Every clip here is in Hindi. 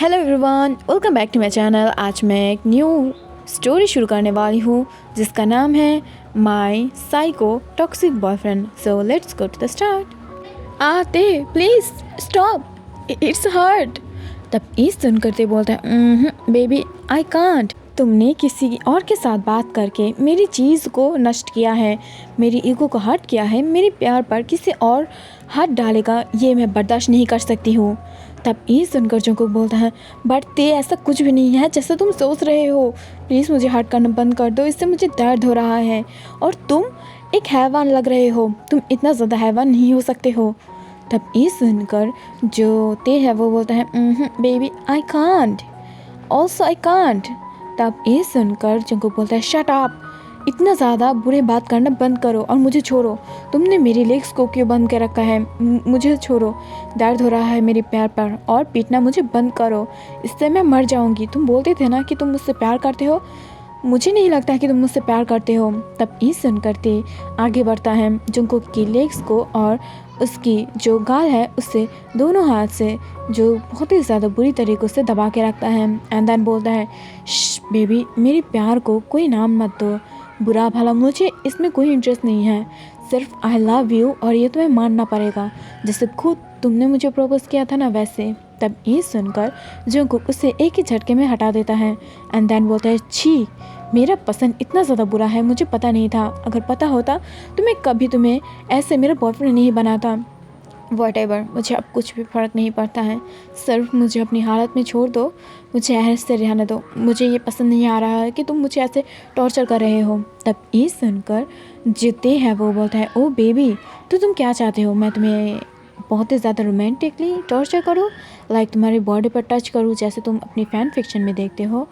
Hello everyone, welcome back to my channel. आज मैं एक न्यू स्टोरी शुरू करने वाली हूँ जिसका नाम है my psycho toxic boyfriend. So let's go to the start. आते प्लीज़ स्टॉप, इट्स हर्ट। तब ये सुनकर ते बोलता है बेबी आई कांट। तुमने किसी और के साथ बात करके मेरी चीज़ को नष्ट किया है, मेरी ईगो को हर्ट किया है। मेरे प्यार पर किसी और हाथ डालेगा ये मैं बर्दाश्त नहीं कर सकती हूँ। तब ये सुनकर जंकुक बोलता है बट ते ऐसा कुछ भी नहीं है जैसा तुम सोच रहे हो। प्लीज़ मुझे हर्ट करना बंद कर दो, इससे मुझे दर्द हो रहा है और तुम एक हैवान लग रहे हो। तुम इतना ज़्यादा हैवान नहीं हो सकते हो। तब ये सुनकर जो ते है वो बोलता है baby I can't, also I can't. तब ये सुनकर जंकुक बोलता है शट अप, इतना ज़्यादा बुरे बात करना बंद करो और मुझे छोड़ो। तुमने मेरी लेग्स को क्यों बंद कर रखा है? मुझे छोड़ो, दर्द हो रहा है मेरे पैर पर और पीटना मुझे बंद करो, इससे मैं मर जाऊंगी। तुम बोलते थे ना कि तुम मुझसे प्यार करते हो, मुझे नहीं लगता कि तुम मुझसे प्यार करते हो। तब ये सुनकर ते आगे बढ़ता है जंकुक की लेग्स को और उसकी जो गाल है उससे दोनों हाथ से जो बहुत ही ज़्यादा बुरी तरीक़ों से दबा के रखता है एंड देन बोलता है बेबी मेरे प्यार को कोई नाम मत दो, बुरा भला मुझे इसमें कोई इंटरेस्ट नहीं है, सिर्फ आई लव यू और ये तुम्हें मानना पड़ेगा जैसे खुद तुमने मुझे प्रपोज किया था ना वैसे। तब ये सुनकर जंकुक उसे एक ही झटके में हटा देता है एंड देन बोलता है छी, मेरा पसंद इतना ज़्यादा बुरा है, मुझे पता नहीं था। अगर पता होता तो मैं कभी तुम्हें ऐसे मेरा बॉयफ्रेंड नहीं बनाता। वॉटेवर, मुझे अब कुछ भी फ़र्क नहीं पड़ता है, सिर्फ मुझे अपनी हालत में छोड़ दो, मुझे ऐसे रहने दो। मुझे ये पसंद नहीं आ रहा है कि तुम मुझे ऐसे टॉर्चर कर रहे हो। तब ये सुनकर जिते हैं वो बोलता है ओ बेबी, तो तुम क्या चाहते हो? मैं तुम्हें बहुत ही ज़्यादा रोमांटिकली टॉर्चर करूँ, लाइक तुम्हारी बॉडी पर टच करूँ जैसे तुम अपनी फ़ैन फिक्शन में देखते हो?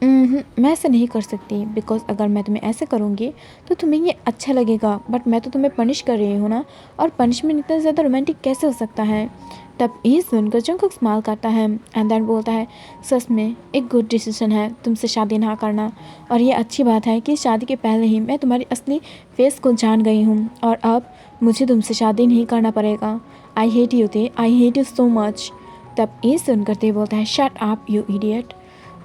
मैं ऐसा नहीं कर सकती बिकॉज अगर मैं तुम्हें ऐसे करूँगी तो तुम्हें ये अच्छा लगेगा, बट मैं तो तुम्हें पनिश कर रही हूँ ना, और पनिशमेंट इतना ज़्यादा रोमांटिक कैसे हो सकता है? तब ये सुनकर जंकुक स्माइल करता है एंड देन बोलता है सच में एक गुड डिसीजन है तुमसे शादी ना करना, और ये अच्छी बात है कि शादी के पहले ही मैं तुम्हारी असली फेस को जान गई हूँ और अब मुझे तुमसे शादी नहीं करना पड़ेगा। आई हेट यू थे, I hate you so much. तब ये सुनकर ते बोलता है शट अप यू इडियट,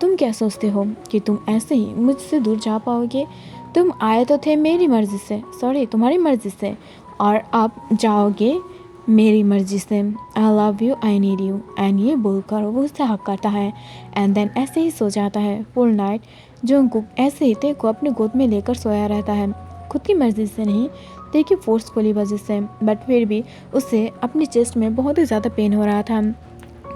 तुम क्या सोचते हो कि तुम ऐसे ही मुझसे दूर जा पाओगे? तुम आए तो थे मेरी मर्ज़ी से, सॉरी तुम्हारी मर्ज़ी से, और अब जाओगे मेरी मर्ज़ी से। I love you, I need you, and ये बोलकर वो उससे हक करता है एंड देन ऐसे ही सो जाता है। फुल नाइट जंकुक ऐसे ही ते को अपने गोद में लेकर सोया रहता है, खुद की मर्ज़ी से नहीं, ते की फोर्सफुली वजह से, बट फिर भी उसे अपनी चेस्ट में बहुत ही ज़्यादा पेन हो रहा था।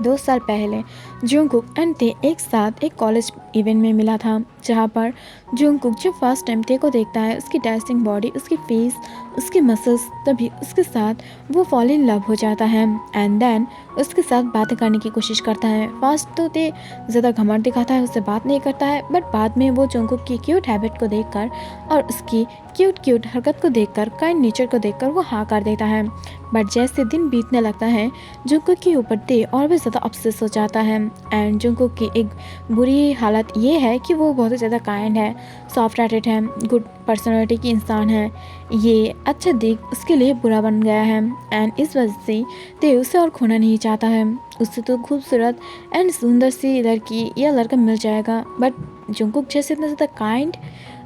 2 साल पहले जंकुक एंड ते एक साथ एक कॉलेज इवेंट में मिला था, जहाँ पर जंकुक जब फर्स्ट टाइम ते को देखता है, उसकी डैशिंग बॉडी, उसकी फेस, उसके मसल्स, तभी उसके साथ वो फॉल इन लव हो जाता है एंड देन उसके साथ बातें करने की कोशिश करता है। फर्स्ट तो ते ज़्यादा घमंड दिखाता है, उससे बात नहीं करता है, बट बाद में वो जंकुक की क्यूट हैबिट को देखकर और उसकी क्यूट हरकत को देखकर, काइंड नेचर को देखकर वो हाँ कर देता है। बट जैसे दिन बीतने लगता है जंकुक के ऊपर ते और भी ज़्यादा ऑब्सेस हो जाता है एंड जंकुक की एक बुरी हालत ये है कि वो बहुत ही ज़्यादा काइंड है, सॉफ्ट हार्टेड है, गुड पर्सनालिटी की इंसान है। ये अच्छा दिख उसके लिए बुरा बन गया है एंड इस वजह से ते उसे और खोना नहीं चाहता है। उससे तो खूबसूरत एंड सुंदर सी लड़की या लड़का मिल जाएगा, बट जंकुक जैसे इतना ज़्यादा काइंड,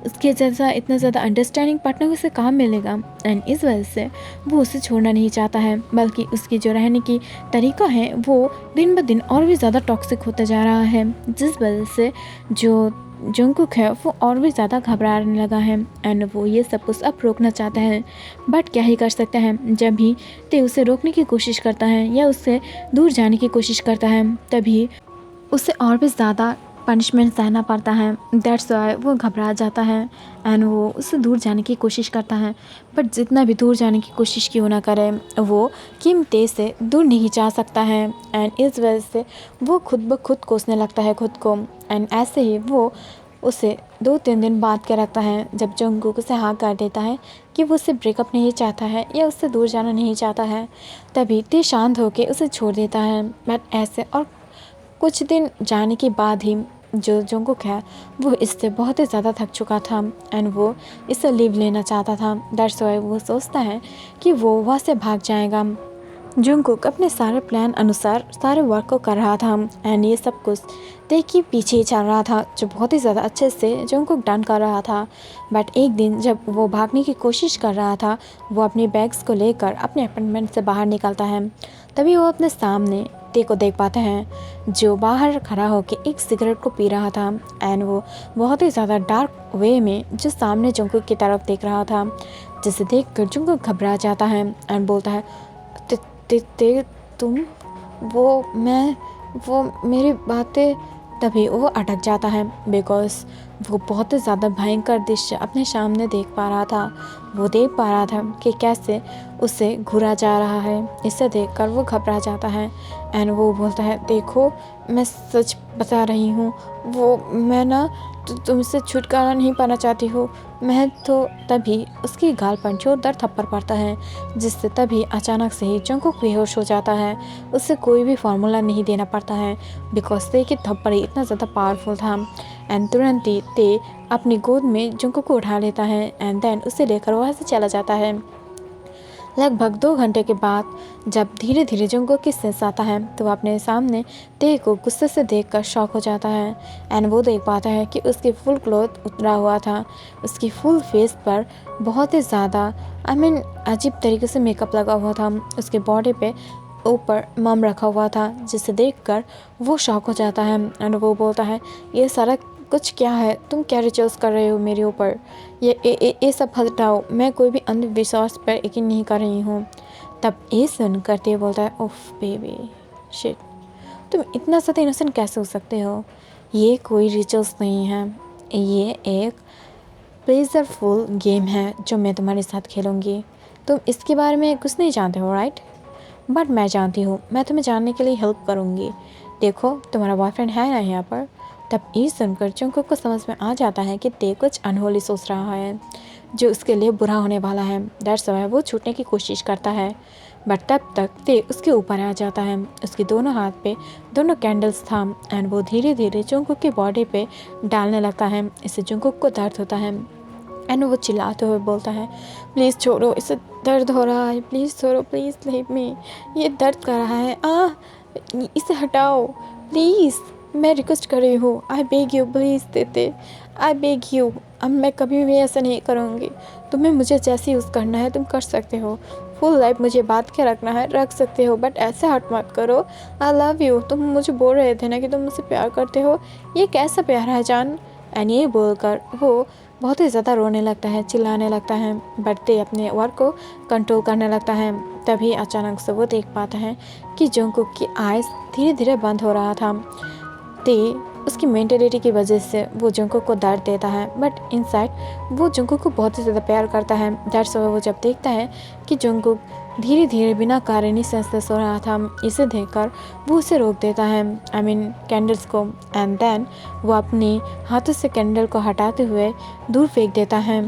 उसके जैसा इतना ज़्यादा अंडरस्टैंडिंग पार्टनर उसे कहाँ मिलेगा? एंड इस वजह से वो उसे छोड़ना नहीं चाहता है, बल्कि उसकी जो रहने की तरीका है वो दिन ब दिन और भी ज़्यादा टॉक्सिक होता जा रहा है, जिस वजह से जो जंकुक है वो और भी ज़्यादा घबराने लगा है एंड वो ये सब कुछ अब रोकना चाहता है, बट क्या ही कर सकता है। जब भी ते उसे रोकने की कोशिश करता है या उससे दूर जाने की कोशिश करता है तभी उसे और भी ज़्यादा पनिशमेंट सहना पड़ता है। दैट्स वाई वो घबरा जाता है एंड वो उससे दूर जाने की कोशिश करता है, बट जितना भी दूर जाने की कोशिश क्यों ना करे वो किम ते से दूर नहीं जा सकता है एंड इस वजह से वो खुद ब खुद कोसने लगता है खुद को एंड ऐसे ही वो उसे 2-3 दिन बाद के रखता है जब जंकुक उसे हाँ कर देता है कि वो उससे ब्रेकअप नहीं चाहता है या उससे दूर जाना नहीं चाहता है। तभी ते शांत होकर उसे छोड़ देता है, बट ऐसे और कुछ दिन जाने के बाद ही जो जंकुक है वो इससे बहुत ही ज़्यादा थक चुका था एंड वो इससे लीव लेना चाहता था। दैट्स वाई वो सोचता है कि वो वहाँ से भाग जाएगा जंगकुक अपने सारे प्लान अनुसार सारे वर्क को कर रहा था एंड ये सब कुछ ते के पीछे चल रहा था, जो बहुत ही ज़्यादा अच्छे से जंगकुक डन कर रहा था। बट एक दिन जब वो भागने की कोशिश कर रहा था, वो अपने बैग्स को लेकर अपने अपार्टमेंट से बाहर निकलता है। तभी वो अपने सामने ते को देख पाते हैं, जो बाहर खड़ा होकर एक सिगरेट को पी रहा था एंड वो बहुत ही ज़्यादा डार्क वे में जो सामने जंगकुक की तरफ देख रहा था, जिसे देख कर जंगकुक घबरा जाता है एंड बोलता है, ते, ते, ते तुम वो मेरी बातें। तभी वो अटक जाता है बिकॉज वो बहुत ही ज़्यादा भयंकर दृश्य अपने सामने देख पा रहा था। वो देख पा रहा था कि कैसे उसे घूरा जा रहा है। इसे देखकर वो घबरा जाता है एंड वो बोलता है, देखो मैं सच बता रही हूँ, वो मैं ना तुमसे छुटकारा नहीं पाना चाहती हूँ मैं तो। तभी उसकी गाल पर जोरदार थप्पड़ पड़ता है, जिससे तभी अचानक से ही जंगकुक बेहोश हो जाता है। उससे कोई भी फार्मूला नहीं देना पड़ता है बिकॉज ते की थप्पड़ इतना ज़्यादा पावरफुल था। एंड तुरंत ही ते अपनी गोद में जंगकुक को उठा लेता है एंड देन उसे लेकर वहाँ से चला जाता है। लगभग 2 घंटे के बाद जब धीरे धीरे जंगकुक की सेंस आता है, तो वह अपने सामने ते को गुस्से से देखकर शॉक हो जाता है एंड वो देख पाता है कि उसकी फुल क्लॉथ उतरा हुआ था। उसकी फुल फेस पर बहुत ही ज़्यादा अजीब तरीके से मेकअप लगा हुआ था। उसके बॉडी पे ऊपर मम रखा हुआ था, जिसे देखकर वो शॉक हो जाता है एंड वो बोलता है, ये सारा कुछ क्या है? तुम क्या रिचुअल्स कर रहे हो मेरे ऊपर? ये सब हटाओ, मैं कोई भी अंधविश्वास पर यकीन नहीं कर रही हूँ। तब ये सुन करते हुए बोलता है, उफ बेबी शिट, तुम इतना ज़्यादा इनोसेंट कैसे हो सकते हो? ये कोई रिचुअल्स नहीं है, ये एक प्लेजरफुल गेम है जो मैं तुम्हारे साथ खेलूँगी। तुम इसके बारे में कुछ नहीं जानते हो, राइट? बट मैं जानती हूँ, मैं तुम्हें जानने के लिए हेल्प करूँगी। देखो तुम्हारा बॉयफ्रेंड है ना यहाँ पर। तब ये सुनकर जंगकुक को समझ में आ जाता है कि ते कुछ अनहोनी सोच रहा है, जो उसके लिए बुरा होने वाला है। दैट्स व्हाई वो छूटने की कोशिश करता है। बट तब तक ते उसके ऊपर आ जाता है। उसके दोनों हाथ पे दोनों कैंडल्स था एंड वो धीरे धीरे जंगकुक की बॉडी पे डालने लगता है। इससे जंगकुक को दर्द होता है एंड वो चिल्लाते हुए बोलता है, प्लीज़ छोड़ो, इसे दर्द हो रहा है, प्लीज़ छोड़ो, प्लीज़ लीव मी, ये दर्द कर रहा है, इसे हटाओ प्लीज़, मैं रिक्वेस्ट कर रही हूँ, आई बेग यू प्लीज़ देते, आई बेग यू। अब मैं कभी भी ऐसा नहीं करूँगी। तुम्हें मुझे जैसे यूज़ करना है तुम कर सकते हो, फुल लाइफ मुझे बात के रखना है रख सकते हो, बट ऐसे हट मत करो। I love you. तुम मुझे बोल रहे थे ना कि तुम मुझसे प्यार करते हो, ये कैसा प्यार है जान? एंड ये बोलकर वो बहुत ही ज़्यादा रोने लगता है, चिल्लाने लगता है, बट ते अपने वर्क को कंट्रोल करने लगता है। तभी अचानक से वो देख पाता है कि जंगकुक की आइज़ धीरे धीरे बंद हो रहा था। ते उसकी मेंटेलिटी की वजह से वो जंगकुक को दर्द देता है, बट इनसाइड वो जंगकुक को बहुत ही ज़्यादा प्यार करता है। दैट्स व्हाई वो जब देखता है कि जंगकुक धीरे धीरे बिना कारण ही सेंसलेस हो रहा था, इसे देखकर वो उसे रोक देता है, कैंडल्स को। एंड देन वो अपने हाथों से कैंडल को हटाते हुए दूर फेंक देता है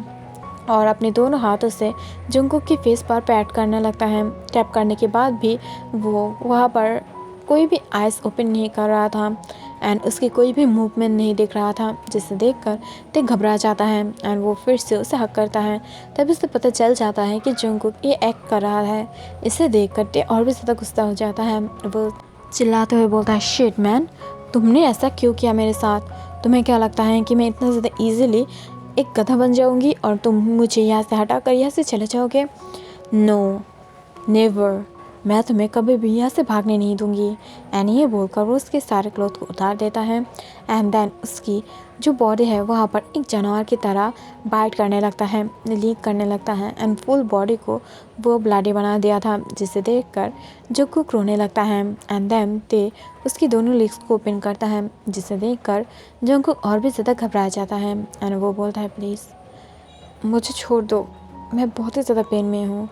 और अपने दोनों हाथों से जंगकुक की फेस पर पैट करने लगता है। टैप करने के बाद भी वो वहाँ पर कोई भी आइज़ ओपन नहीं कर रहा था एंड उसकी कोई भी मूवमेंट नहीं दिख रहा था, जिसे देखकर ते घबरा जाता है एंड वो फिर से उसे हक करता है। तभी उसे पता चल जाता है कि जंगकुक ये एक्ट कर रहा है। इसे देखकर ते और भी ज़्यादा गुस्सा हो जाता है। वो चिल्लाते हुए बोलता है, शिट मैन, तुमने ऐसा क्यों किया मेरे साथ? तुम्हें क्या लगता है कि मैं इतना ज़्यादा ईजिली एक गधा बन जाऊँगी और तुम मुझे यहाँ से हटा कर यहाँ से चले जाओगे? नो नेवर, मैं तुम्हें कभी भी यहाँ से भागने नहीं दूंगी। एंड ये बोलकर वो उसके सारे क्लॉथ को उतार देता है एंड देन उसकी जो बॉडी है वहाँ पर एक जानवर की तरह बाइट करने लगता है, लीक करने लगता है एंड फुल बॉडी को वो ब्लडी बना दिया था, जिसे देखकर जंगकुक रोने लगता है। एंड देन ते उसकी दोनों लेग्स को ओपन करता है, जिसे देखकर जंगकुक और भी ज़्यादा घबरा जाता है एंड वो बोलता है, प्लीज़ मुझे छोड़ दो, मैं बहुत ही ज़्यादा पेन में हूँ।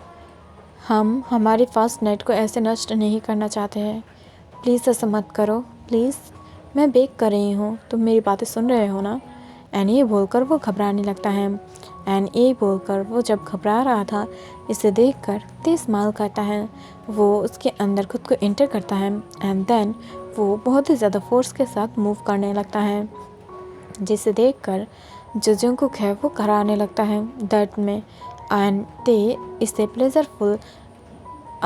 हम हमारी फर्स्ट नाइट को ऐसे नष्ट नहीं करना चाहते हैं, प्लीज़ ऐसा मत करो, प्लीज़, मैं बेग कर रही हूँ, तुम मेरी बातें सुन रहे हो ना? एंड ये बोलकर वो घबराने लगता है एंड ये बोलकर वो जब घबरा रहा था, इसे देखकर तेज स्माइल करता है। वो उसके अंदर खुद को एंटर करता है एंड देन वो बहुत ही ज़्यादा फोर्स के साथ मूव करने लगता है, जिसे देखकर जो जंगकुक है वो घबराने लगता है दर्द में एंड ते इसे प्लेजरफुल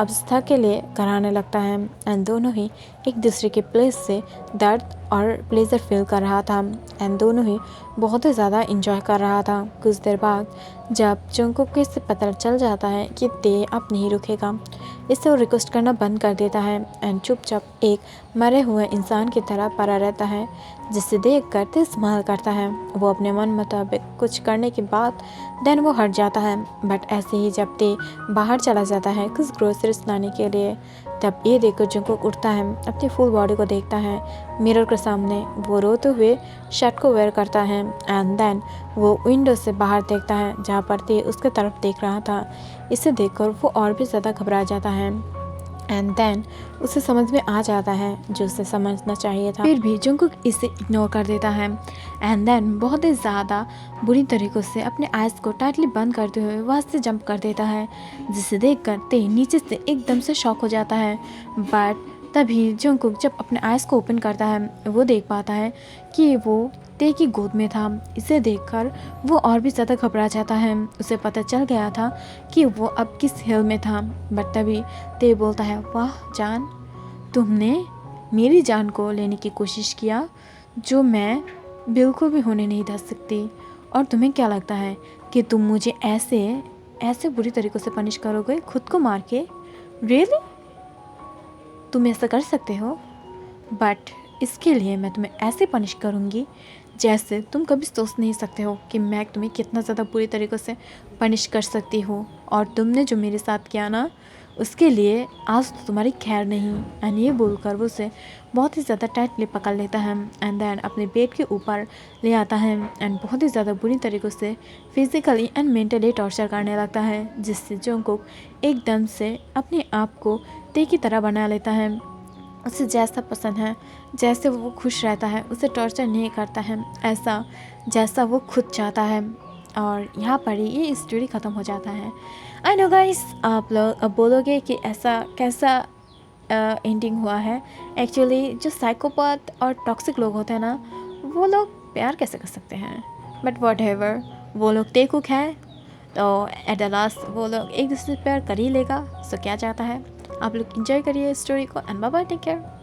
अवस्था के लिए कराने लगता है एंड दोनों ही एक दूसरे के प्लेस से दर्द और प्लेजर फील कर रहा था एंड दोनों ही बहुत ही ज़्यादा इंजॉय कर रहा था। कुछ देर बाद जब जंगकुक को इससे पता चल जाता है कि ते अब नहीं रुकेगा, इससे वो रिक्वेस्ट करना बंद कर देता है एंड चुपचाप एक मरे हुए इंसान की तरह पड़ा रहता है, जिसे देख कर ते स्माइल करता है। वो अपने मन मुताबिक कुछ करने के बाद देन वो हट जाता है। बट ऐसे ही जब ते बाहर चला जाता है कुछ ग्रोसरीज लाने के लिए, तब ये देखकर जंगकुक उठता है, अपनी फुल बॉडी को देखता है मिरर के सामने। वो रोते हुए शर्ट को वेयर करता है एंड देन वो विंडो से बाहर देखता है जहाँ पर ते उसके तरफ देख रहा था। इसे देखकर वो और भी ज़्यादा घबरा जाता है एंड देन उसे समझ में आ जाता है जो उसे समझना चाहिए था। फिर भी जंगकुक इसे इग्नोर कर देता है एंड देन बहुत ही ज़्यादा बुरी तरीक़ों से अपने आइज़ को टाइटली बंद करते हुए वहाँ से जंप कर देता है, जिसे देखकर ते नीचे से एकदम से शॉक हो जाता है। बट तभी जंगकुक जब अपने आइज़ को ओपन करता है वो देख पाता है कि वो ते की गोद में था। इसे देखकर वो और भी ज़्यादा घबरा जाता है। उसे पता चल गया था कि वो अब किस हिल में था। बट तभी ते बोलता है, वाह जान, तुमने मेरी जान को लेने की कोशिश किया जो मैं बिल्कुल भी होने नहीं दे सकती। और तुम्हें क्या लगता है कि तुम मुझे ऐसे बुरी तरीक़ों से पनिश करोगे खुद को मार के? रियली तुम ऐसा कर सकते हो? बट इसके लिए मैं तुम्हें ऐसे पनिश करूँगी जैसे तुम कभी सोच नहीं सकते हो कि मैं तुम्हें कितना ज़्यादा बुरी तरीक़ों से पनिश कर सकती हूँ। और तुमने जो मेरे साथ किया ना, उसके लिए आज तो तुम्हारी खैर नहीं। एंड ये बोलकर वो उसे बहुत ही ज़्यादा टाइटली पकड़ लेता है एंड देन अपने बेड के ऊपर ले आता है एंड बहुत ही ज़्यादा बुरी तरीक़ों से फिज़िकली एंड मेंटली टॉर्चर करने लगता है, जिससे जंगकुक एकदम से अपने आप को ते की तरह बना लेता है। उसे जैसा पसंद है, जैसे वो खुश रहता है, उसे टॉर्चर नहीं करता है ऐसा जैसा वो खुद चाहता है। और यहाँ पर ही ये स्टोरी ख़त्म हो जाता है। आई नो गाइस, आप लोग अब बोलोगे कि ऐसा कैसा एंडिंग हुआ है। एक्चुअली जो साइकोपैथ और टॉक्सिक लोग होते हैं ना, वो लोग प्यार कैसे कर सकते हैं? बट वॉट एवर, वो लोग तेकुक है तो एट द लास्ट वो लोग एक दूसरे से प्यार कर ही लेगा। सो क्या चाहता है, आप लोग इंजॉय करिए स्टोरी को and bye bye, take care.